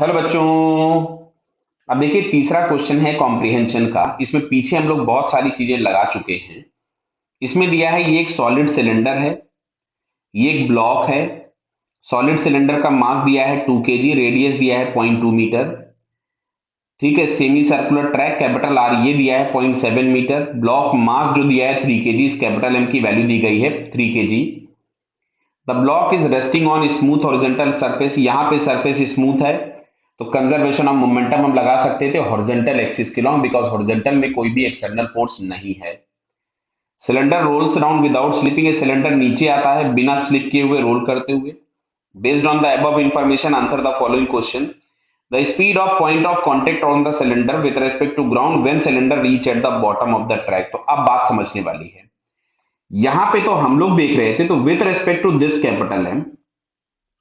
Hello बच्चों। अब देखिए तीसरा क्वेश्चन है कॉम्प्रिहेंशन का। इसमें पीछे हम लोग बहुत सारी चीजें लगा चुके हैं। इसमें दिया है ये एक सॉलिड सिलेंडर है, ये एक ब्लॉक है। सॉलिड सिलेंडर का मास दिया है 2 kg, रेडियस दिया है 0.2 मीटर। ठीक है, semi circular track capital R ये दिया है 0.7 मीटर। ब्लॉक मास जो दिया है 3 kg, कैपिटल एम की वैल्यू दी गई है 3 kg। The block is resting on smooth horizontal surface, यहाँ पे सरफेस स्मूथ है तो कंजर्वेशन ऑफ मोमेंटम हम लगा सकते थे हॉरिजॉन्टल एक्सिस के लॉन्ग, बिकॉज हॉरिजॉन्टल में कोई भी एक्सटर्नल फोर्स नहीं है। Cylinder rolls down without slipping, ये सिलेंडर नीचे आता है बिना स्लिप किए हुए, रोल करते हुए। Based on the above information answer the following question. The speed of point of contact on the cylinder with respect to ground when cylinder reach at the bottom of the track. तो अब बात समझने वाली है। यहां पे तो हम लोग देख रहे थे तो with respect to this capital M,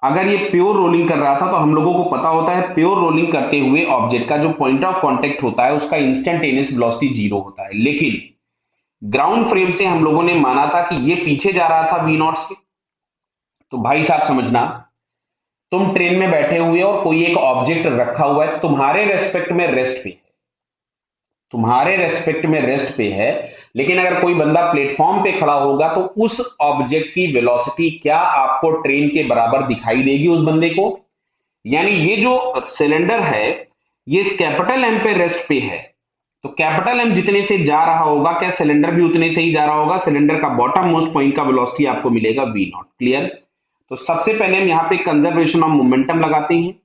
अगर ये प्योर रोलिंग कर रहा था तो हम लोगों को पता होता है प्योर रोलिंग करते हुए ऑब्जेक्ट का जो पॉइंट ऑफ कांटेक्ट होता है उसका इंस्टेंटेनियस वेलोसिटी 0 होता है। लेकिन ग्राउंड फ्रेम से हम लोगों ने माना था कि ये पीछे जा रहा था वी नॉट से। तो भाई साहब समझना, तुम ट्रेन में बैठे हुए हो, कोई एक ऑब्जेक्ट रखा हुआ है तुम्हारे रेस्पेक्ट में रेस्ट पे है, तुम्हारे रेस्पेक्ट में रेस्ट पे है। लेकिन अगर कोई बंदा प्लेटफॉर्म पे खड़ा होगा तो उस ऑब्जेक्ट की वेलोसिटी क्या आपको ट्रेन के बराबर दिखाई देगी उस बंदे को। यानी ये जो सिलेंडर है ये इस कैपिटल एम पे रेस्ट पे है, तो कैपिटल एम जितने से जा रहा होगा क्या सिलेंडर भी उतने से ही जा रहा होगा। सिलेंडर का बॉटम मोस्ट पॉइंट का वेलोसिटी आपको मिलेगा वी नॉट। क्लियर। तो सबसे पहले हम यहाँ पे कंजर्वेशन ऑफ मोमेंटम लगाते हैं।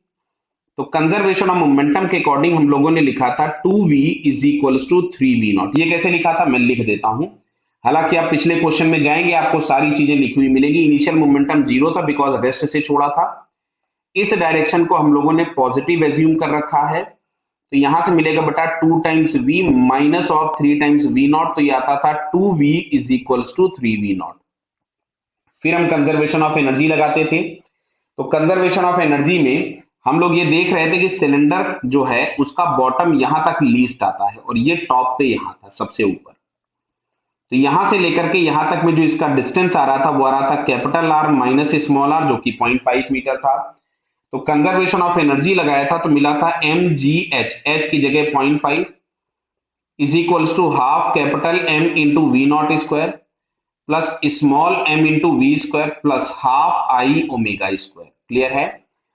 तो कंजर्वेशन ऑफ मोमेंटम के अकॉर्डिंग हम लोगों ने लिखा था 2v is equal to 3v not. ये कैसे लिखा था मैं लिख देता हूं। हालांकि आप पिछले क्वेश्चन में जाएंगे आपको सारी चीजें लिखी हुई मिलेगी। इनिशियल मोमेंटम 0 था बिकॉज रेस्ट से छोड़ा था। इस डायरेक्शन को हम लोगों ने पॉजिटिव एज्यूम कर रखा है, तो यहां से मिलेगा बटा 2 times v minus of 3 times v not, तो ये आता था 2v is equal to 3v not. फिर हम कंजर्वेशन ऑफ एनर्जी लगाते थे। तो कंजर्वेशन ऑफ एनर्जी में हम लोग ये देख रहे थे कि सिलेंडर जो है उसका बॉटम यहां तक लीस्ट आता है और ये टॉप पे यहां था सबसे ऊपर। तो यहां से लेकर के यहां तक में जो इसका डिस्टेंस आ रहा था वो आ रहा था capital R minus small R जो कि 0.5 मीटर था। तो कंजर्वेशन ऑफ एनर्जी लगाया था तो मिला था एम जी एच, एच की जगह 0.5 is equals to half capital M into V naught square plus small M into V square plus half I omega square. Clear है।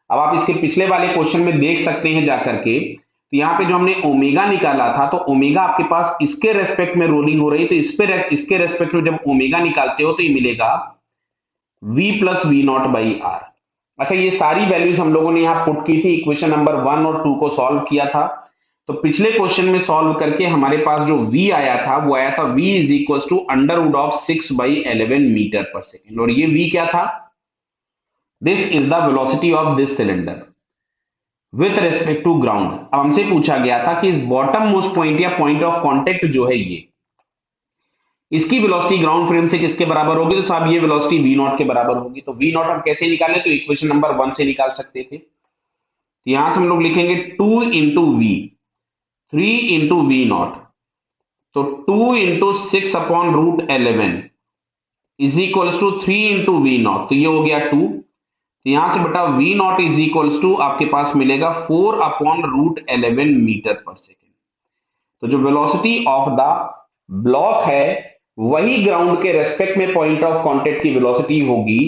अब आप इसके पिछले वाले क्वेश्चन में देख सकते हैं जाकर के, तो यहाँ पे जो हमने ओमेगा निकाला था तो ओमेगा आपके पास इसके रेस्पेक्ट में रोलिंग हो रही है, तो इसके रेस्पेक्ट में जब ओमेगा निकालते हो तो ये मिलेगा v plus V naught by R. अच्छा, ये सारी वैल्यूज हम लोगों ने यहाँ पुट की थी, इक्वेशन नंबर 1 और 2 को सॉल्व किया था। तो पिछले क्वेश्चन में सॉल्व करके हमारे पास जो v आया था वो आया था v is equal to under root of 6/11 meter पर सेकेंड। और ये v क्या था, this is the velocity of this cylinder with respect to ground. अब हमसे पूछा गया था कि इस बॉटम मोस्ट पॉइंट या पॉइंट ऑफ कांटेक्ट जो है ये, इसकी वेलोसिटी ग्राउंड फ्रेम से किसके बराबर होगी। तो साहब ये वेलोसिटी वी नॉट के बराबर होगी। तो वी नॉट हम कैसे निकालें, तो इक्वेशन नंबर 1 से निकाल सकते थे। तो यहां से हम लोग लिखेंगे 2 into V, 3 into V naught, तो 2 into 6/√11 is equal to 3 into V naught, तो ये हो गया 2। तो यहां से बटा V naught is equal to आपके पास मिलेगा 4/√11 मीटर पर सेकेंड। तो जो वेलोसिटी ऑफ द ब्लॉक है वही ग्राउंड के रेस्पेक्ट में पॉइंट ऑफ कांटेक्ट की वेलोसिटी होगी।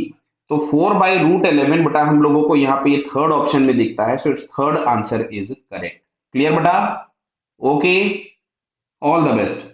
तो 4/√11 बटा हम लोगों को यहाँ पे ये थर्ड ऑप्शन में दिखता है, so it's third answer is correct. Clear बेटा। Okay, all the best.